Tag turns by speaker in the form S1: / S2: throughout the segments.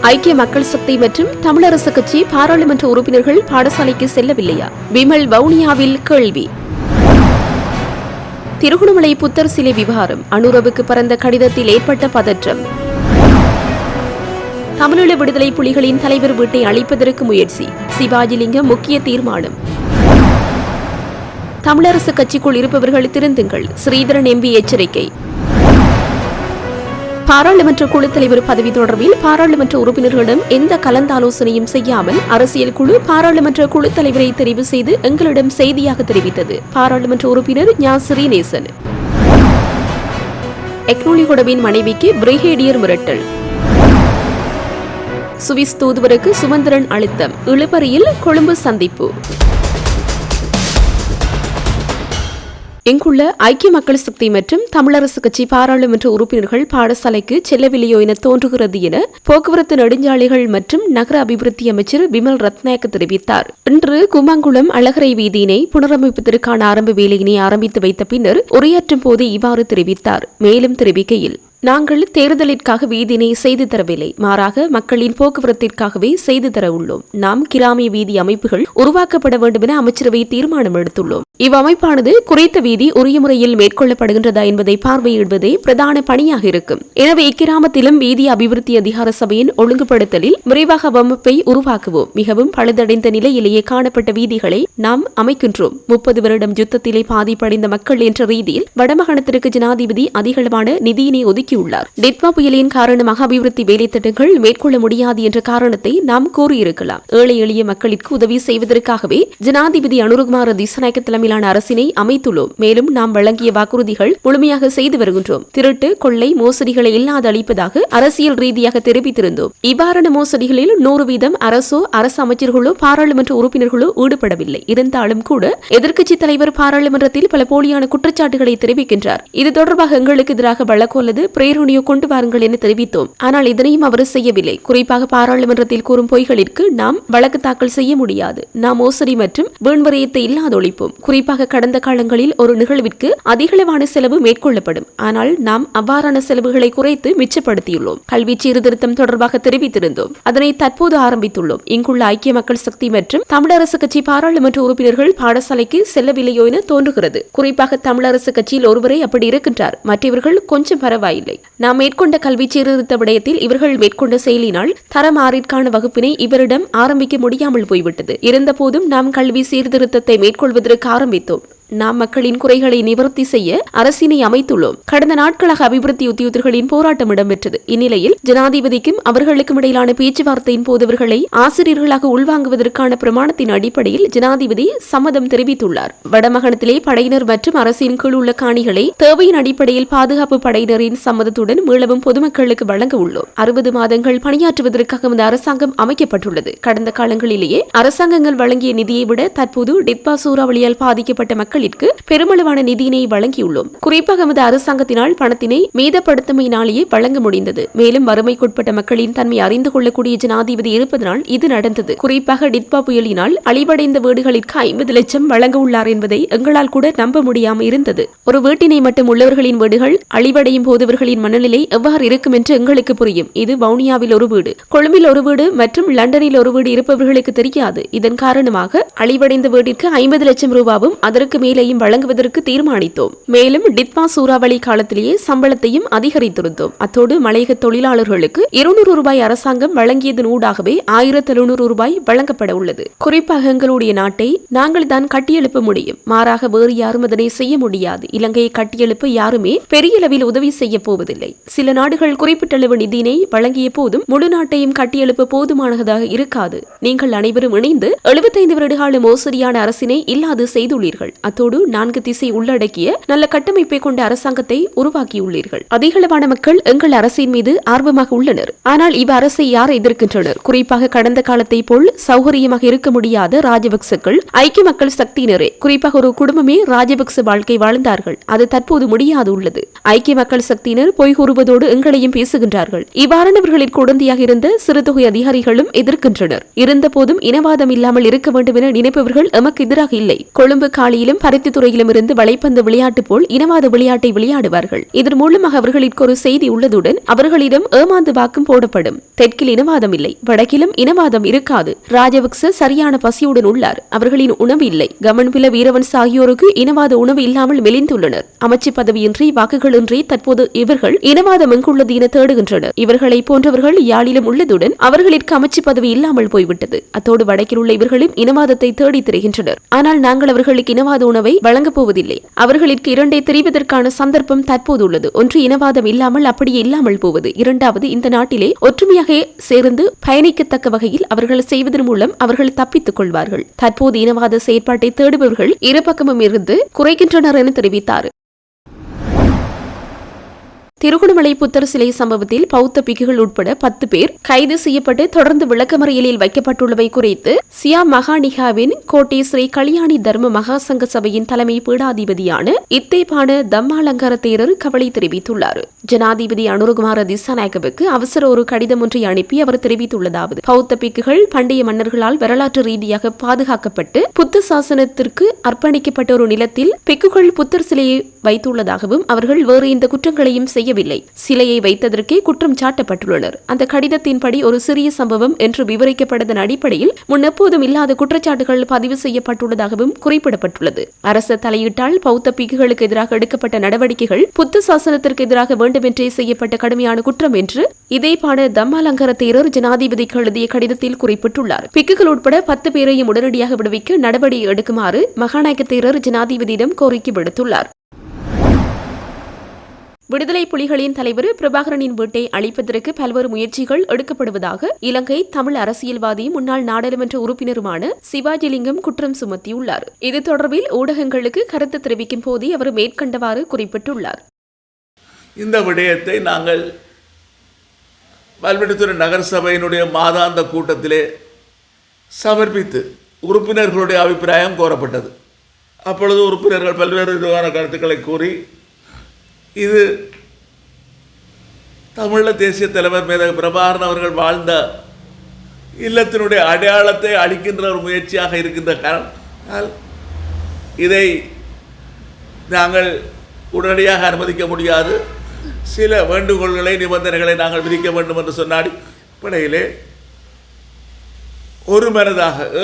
S1: ஐக்கிய மக்கள் சக்தி மற்றும் தமிழரசு கட்சி பாராளுமன்ற உறுப்பினர்கள் பாடசாலைக்கு செல்லவில்லையா? விமல் வவுனியாவில் கேள்வி. திருகோணமலை புத்தர் சிலை விவகாரம், அனுரவுக்கு பறந்த கடிதத்தில் ஏற்பட்ட பதற்றம். தமிழீழ விடுதலை புலிகளின் தலைவர் வீட்டை அழிப்பதற்கு முயற்சி, சிவாஜிலிங்கம் முக்கிய தீர்மானம். தமிழரசு கட்சிக்குள் இருப்பவர்கள் திருந்துங்கள், ஸ்ரீதரன் எம்பி எச்சரிக்கை. பாராளுமன்ற குழு தலைவர் பதவி தொடர்பில் பாராளுமன்ற உறுப்பினர்களிடம் எந்த கலந்தாலோசனையும் செய்யாமல் அரசியல் குழு பாராளுமன்ற குழு தலைவரை தெரிவு செய்து எங்களிடம் செய்தியாக தெரிவித்தது பாராளுமன்ற உறுப்பினர் ஞா ஸ்ரீநேசன். எக்னோலிகொடவின் மனைவிக்கு பிரிகேடியர் மிரட்டல். சுவிஸ் தூதுவருக்கு சுமந்திரன் அழுத்தம், இழுபறியில் கொழும்பு சந்திப்பு. இங்குள்ள ஐக்கிய மக்கள் சக்தி மற்றும் தமிழரசு கட்சி பாராளுமன்ற உறுப்பினர்கள் பாடசாலைக்கு செல்லவில்லையோ என தோன்றுகிறது என போக்குவரத்து நெடுஞ்சாலைகள் மற்றும் நகர அபிவிருத்தி அமைச்சர் விமல் ரத்நாயக்க தெரிவித்தார். இன்று குமாங்குளம் அழகரை வீதியினை புனரமைப்பதற்கான ஆரம்ப வேலையினை ஆரம்பித்து வைத்த பின்னர் உரையாற்றும் போது இவ்வாறு தெரிவித்தார். மேலும் தெரிவிக்கையில், நாங்கள் தேர்தலிற்காக வீதியினை செய்து தரவில்லை, மாறாக மக்களின் போக்குவரத்திற்காகவே செய்து தர உள்ளோம். நாம் கிராமிய வீதி அமைப்புகள் உருவாக்கப்பட வேண்டும் என அமைச்சரவை தீர்மானம் எடுத்துள்ளோம். இவ்வமைப்பானது குறித்த வீதி உரிய முறையில் மேற்கொள்ளப்படுகின்றதா என்பதை பார்வையிடுவதே பிரதான பணியாக இருக்கும். எனவே இக்கிராமத்திலும் வீதி அபிவிருத்தி அதிகார சபையின் ஒழுங்குபடுத்தலில் விரைவாக அமைப்பை உருவாக்குவோம். மிகவும் பழுதடைந்த நிலையிலேயே காணப்பட்ட வீதிகளை நாம் அமைக்கின்றோம். 30 வருடம் யுத்தத்திலே பாதிப்படைந்த மக்கள் என்ற ரீதியில் வடமாகாணத்திற்கு ஜனாதிபதி அதிகளவான நிதியினை ஒதுக்கியுள்ளார். டிட்வா புயலின் காரணமாக அபிவிருத்தி வேலைத்திட்டங்கள் மேற்கொள்ள முடியாது என்ற காரணத்தை நாம் கூறியிருக்கலாம். ஏழை எளிய மக்களுக்கு உதவி செய்வதற்காகவே ஜனாதிபதி அனுரகுமார திசாநாயக்க தலைமையிலான அரசினை அமைத்துள்ளோம். மேலும் நாம் வழங்கிய வாக்குறுதிகள் முழுமையாக செய்து வருகின்றோம். திருட்டு, கொள்ளை, மோசடிகளை இல்லாது அளிப்பதாக அரசியல் ரீதியாக தெரிவித்திருந்தோம். இவ்வாறான மோசடிகளில் 100% அரசோ அரசு அமைச்சர்களோ பாராளுமன்ற உறுப்பினர்களோ ஈடுபடவில்லை. இருந்தாலும் கூட எதிர்க்கட்சித் தலைவர் பாராளுமன்றத்தில் பல போலியான குற்றச்சாட்டுகளை தெரிவிக்கின்றார். இது தொடர்பாக எங்களுக்கு எதிராக வழக்கு அல்லது பிரேரணையோ கொண்டு வாருங்கள் என தெரிவித்தோம். ஆனால் இதனையும் அவர் செய்யவில்லை. குறிப்பாக பாராளுமன்றத்தில் கூறும் பொய்களிற்கு நாம் வழக்கு தாக்கல் செய்ய முடியாது. நாம் மோசடி மற்றும் வீண்வரையத்தை இல்லாதொழிப்போம். குறிப்பாக கடந்த காலங்களில் ஒரு நிகழ்விற்கு அதிகளவான செலவு மேற்கொள்ளப்படும். ஆனால் நாம் அவ்வாறான செலவுகளை குறைத்து மிச்சப்படுத்தியுள்ளோம். கல்வி சீர்திருத்தம் தொடர்பாக தெரிவித்திருந்தோம். அதனை தற்போது ஆரம்பித்துள்ளோம். இங்குள்ள ஐக்கிய மக்கள் சக்தி மற்றும் தமிழரசு கட்சி பாராளுமன்ற உறுப்பினர்கள் பாடசாலைக்கு செல்லவில்லையோ என தோன்றுகிறது. குறிப்பாக தமிழரசு கட்சியில் ஒருவரை அப்படி இருக்கின்றார், மற்றவர்கள் கொஞ்சம் பரவாயில்லை. நாம் மேற்கொண்ட கல்வி சீர்திருத்த விடயத்தில் இவர்கள் மேற்கொண்ட செயலினால் தரம் 6ற்கான வகுப்பினை இவரிடம் ஆரம்பிக்க முடியாமல் போய்விட்டது. இருந்தபோதும் நாம் கல்வி சீர்திருத்தத்தை மேற்கொள்வதற்கு ஆரம்பித்தோம். நாம் மக்களின் குறைகளை நிவர்த்தி செய்ய அரசினை அமைத்துள்ளோம். கடந்த நாட்களாக அபிவிருத்தி உத்தியோகர்களின் போராட்டம் இடம்பெற்றது. இந்நிலையில் ஜனாதிபதிக்கும் அவர்களுக்கும் இடையிலான பேச்சுவார்த்தையின் போது அவர்களை ஆசிரியர்களாக உள்வாங்குவதற்கான பிரமாணத்தின் அடிப்படையில் ஜனாதிபதி சம்மதம் தெரிவித்துள்ளார். வடமாகாணத்திலே படையினர் மற்றும் அரசின் கீழ் உள்ள காணிகளை தேவையின் அடிப்படையில் பாதுகாப்பு படையினரின் சம்மதத்துடன் மீளவும் பொதுமக்களுக்கு வழங்க உள்ளோம். 60 மாதங்கள் பணியாற்றுவதற்காக இந்த அரசாங்கம் அமைக்கப்பட்டுள்ளது. கடந்த காலங்களிலேயே அரசாங்கங்கள் வழங்கிய நிதியை விட தற்போது டிட்வா சூறாவளியால் பாதிக்கப்பட்ட மக்கள் பெருமளவான நிதியினை வழங்கியுள்ளோம். குறிப்பாக நமது அரசாங்கத்தினால் பணத்தினை மீதப்படுத்தமையினாலேயே வழங்க முடிந்தது. மேலும் வறுமைக்குட்பட்ட மக்களின் தன்மை அறிந்து கொள்ளக்கூடிய ஜனாதிபதி இருப்பதனால் இது நடந்தது. குறிப்பாக டிட்வா புயலினால் அழிவடைந்த வீடுகளுக்கு 50 லட்சம் வழங்க உள்ளார் என்பதை எங்களால் கூட நம்ப முடியாமல் இருந்தது. ஒரு வீட்டினை மட்டும் உள்ளவர்களின் வீடுகள் அழிவடையும் போது அவர்களின் மனநிலை எவ்வாறு இருக்கும் என்று எங்களுக்கு புரியும். இது வவுனியாவில் ஒரு வீடு, கொழும்பில் ஒரு வீடு மற்றும் லண்டனில் ஒரு வீடு இருப்பவர்களுக்கு தெரியாது. இதன் காரணமாக அழிவடைந்த வீட்டிற்கு 50 லட்சம் ரூபாவும் அதற்கு மேலேயும் வழங்குவதற்கு தீர்மானித்தோம். மேலும் டிட்வா சூறாவளி காலத்திலேயே சம்பளத்தையும் அதிகரித்திருந்தோம். அத்தோடு மலையக தொழிலாளர்களுக்கு 200 ரூபாய் அரசாங்கம் வழங்கியதன் ஊடாகவே 1700 ரூபாய் வழங்கப்பட உள்ளது. குறிப்பாக எங்களுடைய நாட்டை நாங்கள் தான் கட்டியெழுப்ப முடியும், மாறாக வேறு யாரும் அதனை செய்ய முடியாது. இலங்கையை கட்டியெழுப்ப யாருமே பெரிய அளவில் உதவி செய்ய போவதில்லை. சில நாடுகள் குறிப்பிட்ட அளவு நிதியினை வழங்கிய போதும் முழு நாட்டையும் கட்டியெழுப்ப போதுமானதாக இருக்காது. நீங்கள் அனைவரும் இணைந்து 75 வருடகால மோசடியான அரசினை இல்லாது செய்துள்ளீர்கள். அத்தோடு 4 திசை உள்ளடக்கிய நல்ல கட்டமைப்பை கொண்ட அரசாங்கத்தை உருவாக்கியுள்ளீர்கள். அதிகளவான மக்கள் எங்கள் அரசின் மீது ஆர்வமாக உள்ளனர். ஆனால் இவ் அரசை யார் எதிர்க்கின்றனர்? குறிப்பாக கடந்த காலத்தை போல் சௌகரியமாக இருக்க முடியாத ராஜபக்சக்கள் ஐக்கிய மக்கள் சக்தியினரே. குறிப்பாக ஒரு குடும்பமே ராஜபக்ச வாழ்க்கை வாழ்ந்தார்கள். அது தற்போது முடியாது உள்ளது. ஐக்கிய மக்கள் சக்தியினர் பொய் கூறுவதோடு எங்களையும் பேசுகின்றார்கள். இவ்வாறானவர்களின் குழந்தையாக இருந்த சிறுதொகை அதிகாரிகளும் எதிர்க்கின்றனர். இருந்த போதும் இனவாதம் இல்லாமல் இருக்க வேண்டும் என நினைப்பவர்கள் எமக்கு எதிராக இல்லை. கொழும்பு காலியிலும் பருத்தித்துறையிலும் இருந்து வலைப்பந்து விளையாட்டு போல் இனவாத விளையாட்டை விளையாடுவார்கள். இதன் மூலமாக அவர்களுக்கு ஒரு செய்தி உள்ளதுடன் அவர்களிடம் ஏமாந்து வாக்கும் போடப்படும். தெற்கில் இனவாதம் இல்லை, வடக்கிலும் இனவாதம் இருக்காது. ராஜபக்ச சரியான பசியுடன் உள்ளார். அவர்களின் உணவு இல்லை. கமன்பில வீரவன்ச ஆகியோருக்கு இனவாத உணவு இல்லாமல் மெலிந்துள்ளனர். அமைச்சு பதவியின்றி வாக்குகளின்றி தற்போது இவர்கள் இனவாதம் எங்குள்ளது என தேடுகின்றனர். இவர்களை போன்றவர்கள் யாழிலும் உள்ளதுடன் அவர்களுக்கு அமைச்சு பதவி இல்லாமல் போய்விட்டது. அத்தோடு வடக்கில் உள்ள இவர்களும் இனவாதத்தை தேடி திரிகின்றனர். ஆனால் நாங்கள் அவர்களுக்கு இனவாத உணவை வழங்கப் போவதில்லை. அவர்களுக்கு இரண்டை தெரிவதற்கான சந்தர்ப்பம் தற்போது உள்ளது. ஒன்று, இனவாதம் இல்லாமல் அப்படியே இல்லாமல் போவது. இரண்டாவது, இந்த நாட்டிலே ஒற்றுமையாக சேர்ந்து பயணிக்கத்தக்க வகையில் அவர்கள் செய்வதன் மூலம் அவர்கள் தப்பித்துக் கொள்வார்கள். தற்போது இனவாத செயற்பாட்டை தேடுபவர்கள் இருபக்கமும் இருந்து குறைக்கின்றனர் என தெரிவித்தார். திருகோணமலை புத்தர் சிலை சம்பவத்தில் பௌத்த பிக்குகள் உட்பட 10 பேர் கைது செய்யப்பட்டு தொடர்ந்து விளக்கமறியலில் வைக்கப்பட்டுள்ளவை குறித்து சியா மகாநிகாவின் கோட்டை ஸ்ரீ கல்யாணி தர்ம மகாசங்க சபையின் தலைமை பீடாதிபதியான இத்தேபான தம்மாலங்கார தேரர் கவலை தெரிவித்துள்ளார். ஜனாதிபதி அனுரகுமார திசாநாயக்கவுக்கு அவசர ஒரு கடிதம் ஒன்றை அனுப்பி அவர் தெரிவித்துள்ளதாவது: பௌத்த பிக்குகள் பண்டைய மன்னர்களால் வரலாற்று ரீதியாக பாதுகாக்கப்பட்டு புத்த சாசனத்திற்கு அர்ப்பணிக்கப்பட்ட ஒரு நிலத்தில் பிக்குகள் புத்தர் சிலையை வைத்துள்ளதாகவும் அவர்கள் வேறு இந்த குற்றங்களையும் செய்யவில்லை, சிலையை வைத்ததற்கே குற்றம் சாட்டப்பட்டுள்ளனர். அந்த கடிதத்தின்படி ஒரு சிறிய சம்பவம் என்று விவரிக்கப்பட்டதன் அடிப்படையில் முன்னெப்போதும் இல்லாத குற்றச்சாட்டுகள் பதிவு செய்யப்பட்டுள்ளதாகவும் குறிப்பிடப்பட்டுள்ளது. அரசு தலையிட்டால் பௌத்த பிக்குகளுக்கு எதிராக எடுக்கப்பட்ட நடவடிக்கைகள் புத்த சாசனத்திற்கு எதிராக வேண்டுமென்றே செய்யப்பட்ட கடுமையான குற்றம் என்று இதேபான தம்மாலங்கர தேரர் ஜனாதிபதிக்கு எழுதிய கடிதத்தில் குறிப்பிட்டுள்ளார். பிக்குகள் உட்பட 10 பேரையும் உடனடியாக விடுவிக்க நடவடிக்கை எடுக்குமாறு மகாநாயக்க தேரர் ஜனாதிபதியிடம் கோரிக்கை விடுத்துள்ளார். விடுதலை புலிகளின் தலைவர் பிரபாகரனின் வீட்டை அழிப்பதற்கு பல்வேறு முயற்சிகள் எடுக்கப்படுவதாக இலங்கை தமிழ் அரசியல்வாதி முன்னாள் நாடாளுமன்ற உறுப்பினருமான சிவாஜிலிங்கம் குற்றம் சுமத்தியுள்ளார். இது தொடர்பில் ஊடகங்களுக்கு கருத்து தெரிவிக்கும் போதே அவர் மேற்கண்டவாறு குறிப்பிட்டுள்ளார்.
S2: இந்த விடயத்தை நாங்கள் வல்வெட்டித்துறை நகர சபையினுடைய மாதாந்த கூட்டத்திலே சமர்ப்பித்து உறுப்பினர்களுடைய அபிப்பிராயம் கோரப்பட்டது. அப்பொழுது உறுப்பினர்கள் பல்வேறு விதமான கருத்துக்களை கூறி, இது தமிழீழ தேசிய தலைவர் மேதகு பிரபாகரன் அவர்கள் வாழ்ந்த இல்லத்தினுடைய அடையாளத்தை அளிக்கின்ற ஒரு முயற்சியாக இருக்கின்ற காரணத்தால் இதை நாங்கள் உடனடியாக அனுமதிக்க முடியாது. சில வேண்டுகோள்களை, நிபந்தனைகளை நாங்கள் விதிக்க வேண்டும் என்று சொன்ன அடிப்படையிலே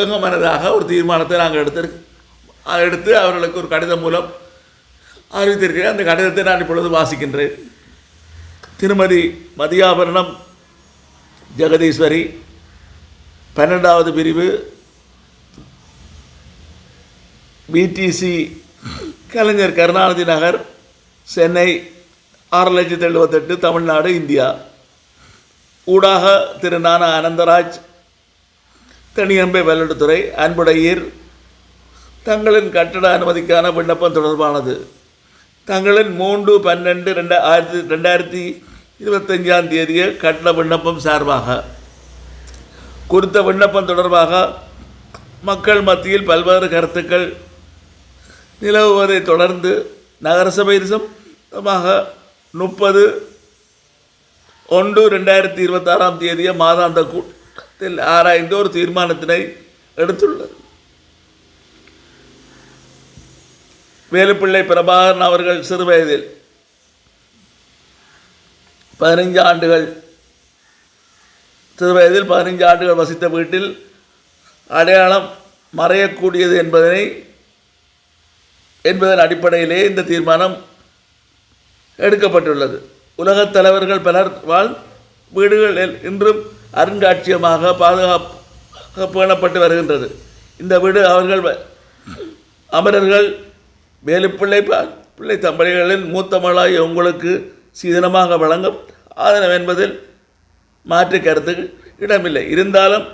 S2: ஏகமனதாக ஒரு தீர்மானத்தை நாங்கள் எடுத்து அவர்களுக்கு ஒரு கடிதம் மூலம் அறிவித்திருக்கிறேன். அந்த கடிதத்தை நான் இப்பொழுது வாசிக்கின்றேன். திருமதி மதியாபரணம் ஜெகதீஸ்வரி, 12வது பிரிவு, பிடிசி, கலைஞர் கருணாநிதி நகர், சென்னை 6,78,000, தமிழ்நாடு, இந்தியா. ஊடாக திரு நானா அனந்தராஜ், தனியம்பை வெள்ளட்டுத்துறை, அன்புடையீர். தங்களின் கட்டட அனுமதிக்கான விண்ணப்பம் தொடர்பானது. தங்களின் 3/12/2025 கட்டட விண்ணப்பம் சார்பாக குறித்த விண்ணப்பம் தொடர்பாக மக்கள் மத்தியில் பல்வேறு கருத்துக்கள் நிலவுவதை தொடர்ந்து நகரசபை சம்பந்தமாக 30/1/2026 மாதாந்த கூட்டத்தில் ஆராய்ந்து ஒரு தீர்மானத்தினை எடுத்துள்ளது. வேலுப்பிள்ளை பிரபாகரன் அவர்கள் சிறுவயதில் 15 ஆண்டுகள் வசித்த வீட்டில் அடையாளம் மறையக்கூடியது என்பதன் அடிப்படையிலே இந்த தீர்மானம் எடுக்கப்பட்டுள்ளது. உலகத் தலைவர்கள் பலர் வீடுகளில் இன்றும் அருங்காட்சியகமாக பாதுகாப்பு பேணப்பட்டு வருகின்றது. இந்த வீடு அவர்கள் அமரர்கள் வேலுப்பிள்ளை தம்பதிகளின் மூத்த மகளாகிய உங்களுக்கு சீதனமாக வழங்கும் ஆதரவு என்பதில் மாற்று கருத்துக்கு இடமில்லை. இருந்தாலும்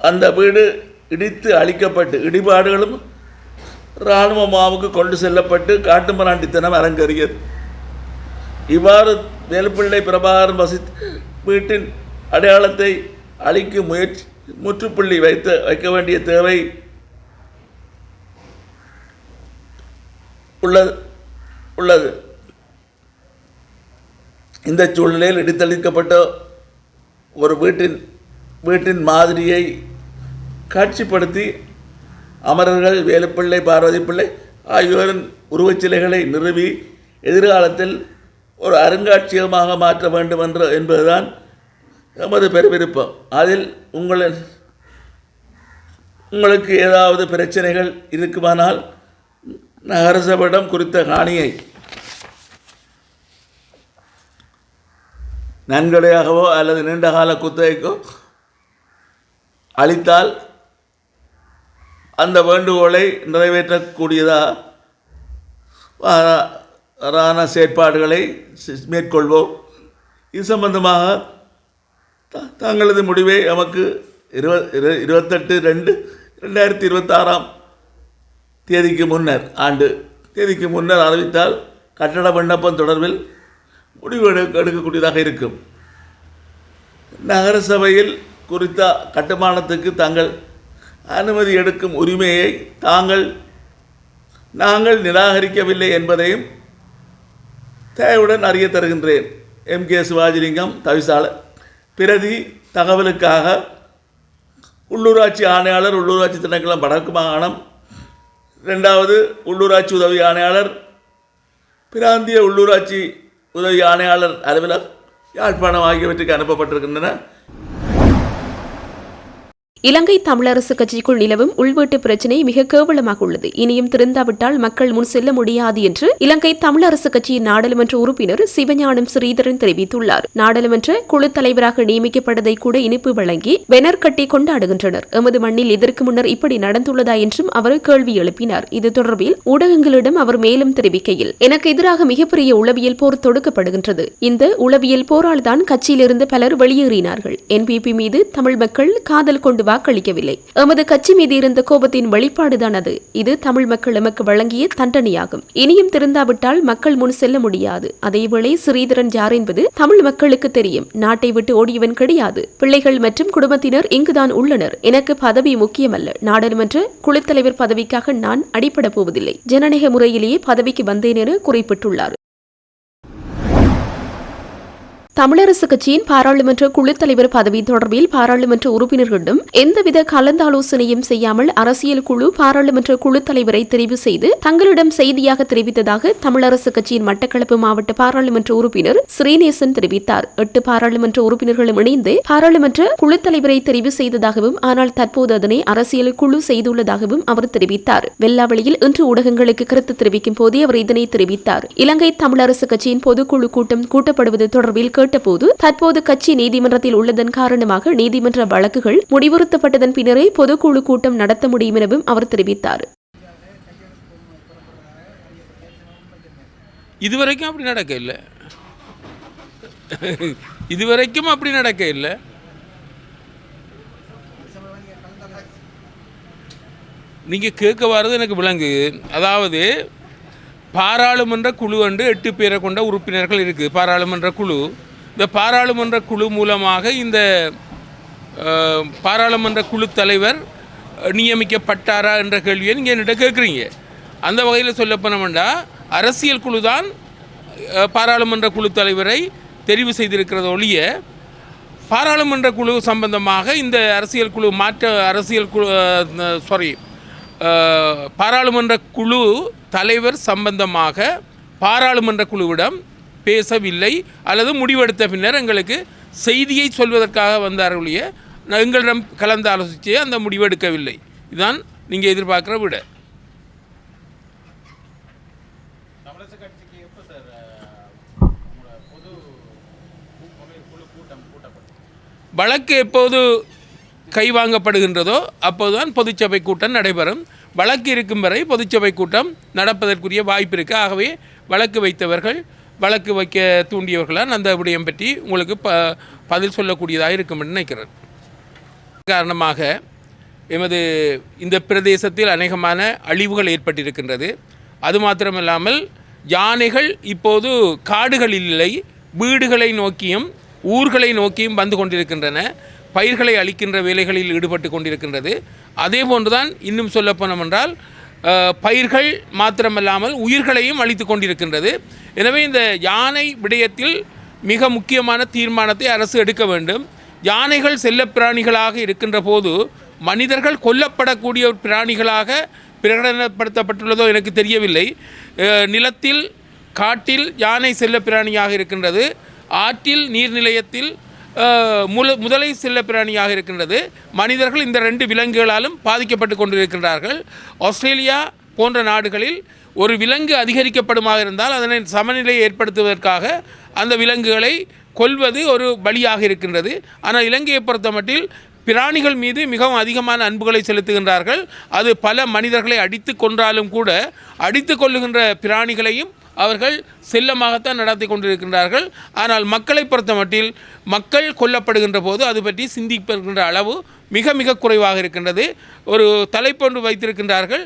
S2: அந்த வீடு இடித்து அழிக்கப்பட்டு இடிபாடுகளும் இராணுவ மாவுக்கு கொண்டு செல்லப்பட்டு காட்டுமராண்டித்தனம் அரங்கேறியது. இவ்வாறு வேலுப்பிள்ளை பிரபாகரன் வசித்த வீட்டின் அடையாளத்தை அழிக்கும் முயற்சி முற்றுப்புள்ளி வைக்க வேண்டிய தேவை உள்ளது. இந்த சூழ்நிலையில் இடித்தளிக்கப்பட்ட ஒரு வீட்டின் மாதிரியை காட்சிப்படுத்தி அமரர்கள் வேலுப்பிள்ளை, பார்வதி பிள்ளை ஆகியோரின் உருவச்சிலைகளை நிறுவி எதிர்காலத்தில் ஒரு அருங்காட்சியகமாக மாற்ற வேண்டும் என்பதுதான் எமது பெருவிருப்பம். அதில் உங்களுக்கு ஏதாவது பிரச்சனைகள் இருக்குமானால் நகரசபையிடம் குறித்த காணியை நன்கொடையாகவோ அல்லது நீண்டகால குத்தகைக்கோ அளித்தால் அந்த வேண்டுகோளை நிறைவேற்றக்கூடியதான செயற்பாடுகளை மேற்கொள்வோம். இது சம்பந்தமாக தங்களது முடிவை நமக்கு 28/2/2026 தேதிக்கு முன்னர் அறிவித்தால் கட்டட விண்ணப்பம் தொடர்பில் முடிவு எடுக்கக்கூடியதாக இருக்கும். நகரசபையில் குறித்த கட்டுமானத்துக்கு தாங்கள் அனுமதி எடுக்கும் உரிமையை நாங்கள் நிராகரிக்கவில்லை என்பதையும் தயவுடன் அறிய தருகின்றேன். MK சிவாஜிலிங்கம், தவிசாளர். பிரதி தகவலுக்காக உள்ளூராட்சி ஆணையாளர், உள்ளூராட்சி திணைக்களம் வடக்கு மாகாணம், 2வது உள்ளூராட்சி உதவி ஆணையாளர், பிராந்திய உள்ளூராட்சி உதவி ஆணையாளர் அலுவலர், யாழ்ப்பாணம் ஆகியவற்றுக்கு அனுப்பப்பட்டிருக்கின்றன.
S1: இலங்கை தமிழரசு கட்சிக்குள் நிலவும் உள்வீட்டு பிரச்சினை மிக கேவலமாக உள்ளது. இனியும் திருந்தாவிட்டால் மக்கள் முன் செல்ல முடியாது என்று இலங்கை தமிழரசு கட்சியின் நாடாளுமன்ற உறுப்பினர் சிவஞானம் ஸ்ரீதரன் தெரிவித்துள்ளார். நாடாளுமன்ற குழு தலைவராக நியமிக்கப்பட்டதை கூட இனிப்பு வழங்கி பெனர் கட்டி கொண்டாடுகின்றனர். எமது மண்ணில் இதற்கு முன்னர் இப்படி நடந்துள்ளதா என்றும் அவர் கேள்வி எழுப்பினார். இது தொடர்பில் ஊடகங்களிடம் அவர் மேலும் தெரிவிக்கையில், எனக்கு எதிராக மிகப்பெரிய உளவியல் போர் தொடுக்கப்படுகின்றது. இந்த உளவியல் போரால் தான் கட்சியிலிருந்து பலர் வெளியேறினார்கள். NPP மீது தமிழ் மக்கள் காதல் கொண்டு வாக்களிக்கவில்லை. எமது கட்சி மீது இருந்த கோபத்தின் வெளிப்பாடுதான் அது. இது தமிழ் மக்கள் எமக்கு வழங்கிய தண்டனையாகும். இனியும் திருந்தாவிட்டால் மக்கள் முன் செல்ல முடியாது. அதேவேளை ஸ்ரீதரன் யார் என்பது தமிழ் மக்களுக்கு தெரியும். நாட்டை விட்டு ஓடியவன் கிடையாது. பிள்ளைகள் மற்றும் குடும்பத்தினர் இங்குதான் உள்ளனர். எனக்கு பதவி முக்கியமல்ல. நாடாளுமன்ற குழு தலைவர் பதவிக்காக நான் அடிபட போவதில்லை. ஜனநாயக முறையிலேயே பதவிக்கு வந்தேன் என குறிப்பிட்டுள்ளார். தமிழரசு கட்சியின் பாராளுமன்ற குழு தலைவர் பதவி தொடர்பில் பாராளுமன்ற உறுப்பினர்களிடம் எந்தவித கலந்தாலோசனையும் செய்யாமல் அரசியல் குழு பாராளுமன்ற குழு தலைவரை தெரிவு செய்து தங்களிடம் செய்தியாக தெரிவித்ததாக தமிழரசு கட்சியின் மட்டக்களப்பு மாவட்ட பாராளுமன்ற உறுப்பினர் ஸ்ரீநேசன் தெரிவித்தார். 8 பாராளுமன்ற உறுப்பினர்களும் இணைந்து பாராளுமன்ற குழு தலைவரை தெரிவு செய்ததாகவும், ஆனால் தற்போது அதனை அரசியல் குழு செய்துள்ளதாகவும் அவர் தெரிவித்தார். வெள்ளாவளியில் இன்று ஊடகங்களுக்கு கருத்து தெரிவிக்கும் போதே அவர் இதனை தெரிவித்தார். இலங்கை தமிழரசு கட்சியின் பொதுக்குழு கூட்டம் கூட்டப்படுவது தொடர்பில் கேட்டபோது, தற்போது கட்சி நீதிமன்றத்தில் உள்ளதன் காரணமாக நீதிமன்ற வழக்குகள் முடிவுறுத்தப்பட்டதன் பின்னரே பொதுக்குழு கூட்டம் நடத்த முடியும் எனவும் அவர் தெரிவித்தார்.
S3: இதுவரைக்கும் அப்படி நடக்க இல்லை. நீங்க கேட்க வர்றது எனக்கு விளங்கு. அதாவது பாராளுமன்ற குழு 8 பேரை கொண்ட உறுப்பினர்கள் இருக்குது. பாராளுமன்ற குழு, இந்த பாராளுமன்ற குழு மூலமாக இந்த பாராளுமன்ற குழு தலைவர் நியமிக்கப்பட்டாரா என்ற கேள்வியை நீங்கள் என்னிட்ட கேட்குறீங்க. அந்த வகையில் சொல்ல போனோம்னா அரசியல் குழு தான் பாராளுமன்ற குழு தலைவரை தெரிவு செய்திருக்கிறது ஒழிய பாராளுமன்ற குழு சம்பந்தமாக இந்த பாராளுமன்ற குழு தலைவர் சம்பந்தமாக பாராளுமன்ற குழுவிடம் பேசவில்லை அல்லது முடிவெடுத்த பின்னர் எங்களுக்கு செய்தியை சொல்வதற்காக வந்தார்களே எங்களிடம் கலந்து ஆலோசித்து அந்த முடிவெடுக்கவில்லை. இதுதான் நீங்கள் எதிர்பார்க்குற விட. வழக்கு எப்போது கைவாங்கப்படுகின்றதோ அப்போதுதான் பொதுச்சபை கூட்டம் நடைபெறும். வழக்கு இருக்கும் வரை பொதுச்சபை கூட்டம் நடப்பதற்குரிய வாய்ப்பு இருக்குது. ஆகவே வழக்கு வைத்தவர்கள், வழக்கு வைக்க தூண்டியவர்களால் அந்த விடயம் பற்றி உங்களுக்கு பதில் சொல்லக்கூடியதாக இருக்கும் என்று நினைக்கிறேன். காரணமாக எமது இந்த பிரதேசத்தில் அநேகமான அழிவுகள் ஏற்பட்டிருக்கின்றது. அது மாத்திரமில்லாமல் யானைகள் இப்போது காடுகளில் இல்லை, வீடுகளை நோக்கியும் ஊர்களை நோக்கியும் வந்து கொண்டிருக்கின்றன. பயிர்களை அழிக்கின்ற வேலைகளில் ஈடுபட்டு கொண்டிருக்கின்றது. அதே போன்றுதான் இன்னும் சொல்லப்போனோம் என்றால் பயிர்கள் மாத்திரமல்லாமல் உயிர்களையும் அழித்து கொண்டிருக்கின்றது. எனவே இந்த யானை விடயத்தில் மிக முக்கியமான தீர்மானத்தை அரசு எடுக்க வேண்டும். யானைகள் செல்லப்பிராணிகளாக இருக்கின்ற போது மனிதர்கள் கொல்லப்படக்கூடிய ஒரு பிராணிகளாக பிரகடனப்படுத்தப்பட்டுள்ளதோ எனக்கு தெரியவில்லை. நிலத்தில் காட்டில் யானை செல்ல பிராணியாக இருக்கின்றது, ஆற்றில் நீர்நிலையத்தில் முதலை செல்ல பிராணியாக இருக்கின்றது. மனிதர்கள் இந்த 2 விலங்குகளாலும் பாதிக்கப்பட்டு கொண்டிருக்கின்றார்கள். ஆஸ்திரேலியா போன்ற நாடுகளில் ஒரு விலங்கு அதிகரிக்கப்படுமாக இருந்தால் அதனை சமநிலையை ஏற்படுத்துவதற்காக அந்த விலங்குகளை கொல்வது ஒரு பலியாக இருக்கின்றது. ஆனால் இலங்கையை பொறுத்தமட்டில் பிராணிகள் மீது மிகவும் அதிகமான அன்புகளை செலுத்துகின்றார்கள். அது பல மனிதர்களை அடித்து கொன்றாலும் கூட அடித்து கொள்ளுகின்ற பிராணிகளையும் அவர்கள் செல்லமாகத்தான் நடத்தி கொண்டிருக்கின்றார்கள். ஆனால் மக்களை பொறுத்தமட்டில் மக்கள் கொல்லப்படுகின்ற போது அது பற்றி சிந்திக்கின்ற அளவு மிக மிக குறைவாக இருக்கின்றது. ஒரு தலைப்பொன்று வைத்திருக்கின்றார்கள்.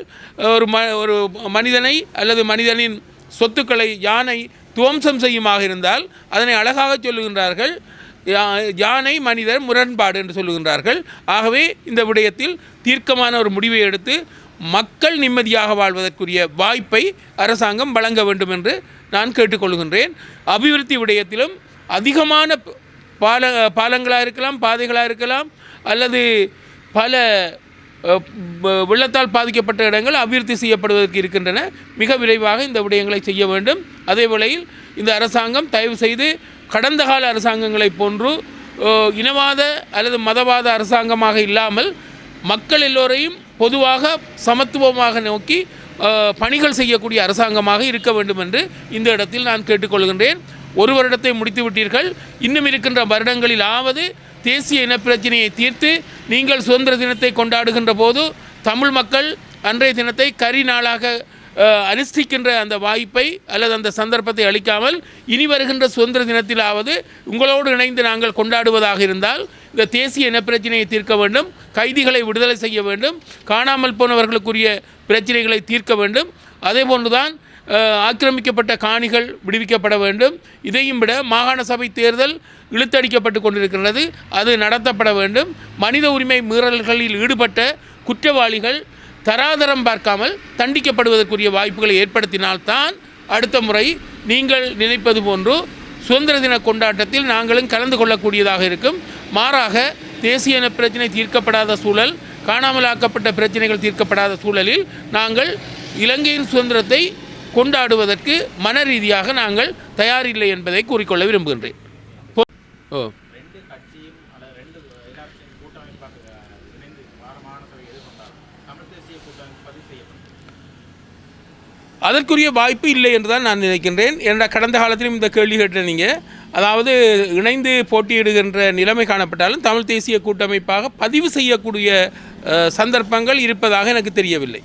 S3: ஒரு மனிதனை அல்லது மனிதனின் சொத்துக்களை யானை துவம்சம் செய்யுமாக இருந்தால் அதனை அழகாக சொல்லுகின்றார்கள், யானை மனிதர் முரண்பாடு என்று சொல்லுகின்றார்கள். ஆகவே இந்த விடயத்தில் தீர்க்கமான ஒரு முடிவை எடுத்து மக்கள் நிம்மதியாக வாழ்வதற்குரிய வாய்ப்பை அரசாங்கம் வழங்க வேண்டும் என்று நான் கேட்டுக்கொள்கின்றேன். அபிவிருத்தி விடயத்திலும் அதிகமான பாலங்களாக இருக்கலாம், பாதைகளாக இருக்கலாம், அல்லது பல வெள்ளத்தால் பாதிக்கப்பட்ட இடங்கள் அபிவிருத்தி செய்யப்படுவதற்கு இருக்கின்றன. மிக விரைவாக இந்த விடயங்களை செய்ய வேண்டும். அதே வேளையில் இந்த அரசாங்கம் தயவு செய்து கடந்த கால அரசாங்கங்களை போன்று இனவாத அல்லது மதவாத அரசாங்கமாக இல்லாமல் மக்கள் எல்லோரையும் பொதுவாக சமத்துவமாக நோக்கி பணிகள் செய்யக்கூடிய அரசாங்கமாக இருக்க வேண்டும் என்று இந்த இடத்தில் நான் கேட்டுக்கொள்கின்றேன். 1 வருடத்தை முடித்து விட்டீர்கள். இன்னும் இருக்கின்ற வருடங்களிலாவது தேசிய இனப்பிரச்சனையை தீர்த்து நீங்கள் சுதந்திர தினத்தை கொண்டாடுகின்ற போது தமிழ் மக்கள் அன்றைய தினத்தை கரி நாளாக அனுஷ்டிக்கின்ற அந்த வாய்ப்பை அல்லது அந்த சந்தர்ப்பத்தை அளிக்காமல் இனி வருகின்ற சுதந்திர தினத்திலாவது உங்களோடு இணைந்து நாங்கள் கொண்டாடுவதாக இருந்தால் இந்த தேசிய இனப்பிரச்சனையை தீர்க்க வேண்டும், கைதிகளை விடுதலை செய்ய வேண்டும், காணாமல் போனவர்களுக்குரிய பிரச்சனைகளை தீர்க்க வேண்டும். அதே போன்றுதான் ஆக்கிரமிக்கப்பட்ட காணிகள் விடுவிக்கப்பட வேண்டும். இதையும் விட மாகாண சபை தேர்தல் இழுத்தடிக்கப்பட்டு கொண்டிருக்கிறது, அது நடத்தப்பட வேண்டும். மனித உரிமை மீறல்களில் ஈடுபட்ட குற்றவாளிகள் தராதரம் பார்க்காமல் தண்டிக்கப்படுவதற்குரிய வாய்ப்புகளை ஏற்படுத்தினால்தான் அடுத்த முறை நீங்கள் நினைப்பது போன்று சுதந்திர தின கொண்டாட்டத்தில் நாங்களும் கலந்து கொள்ளக்கூடியதாக இருக்கும். மாறாக தேசிய இன பிரச்சனை தீர்க்கப்படாத சூழல், காணாமலாக்கப்பட்ட பிரச்சனைகள் தீர்க்கப்படாத சூழலில் நாங்கள் இலங்கையின் சுதந்திரத்தை கொண்டாடுவதற்கு மன ரீதியாக நாங்கள் தயாரில்லை என்பதை கூறிக்கொள்ள விரும்புகின்றேன். அதற்குரிய வாய்ப்பு இல்லை என்று தான் நான் நினைக்கின்றேன். ஏன்னா கடந்த காலத்திலும் இந்த கேள்வி கேட்ட நீங்கள், அதாவது இணைந்து போட்டியிடுகின்ற நிலைமை காணப்பட்டாலும் தமிழ் தேசிய கூட்டமைப்பாக பதிவு செய்யக்கூடிய சந்தர்ப்பங்கள் இருப்பதாக எனக்கு தெரியவில்லை.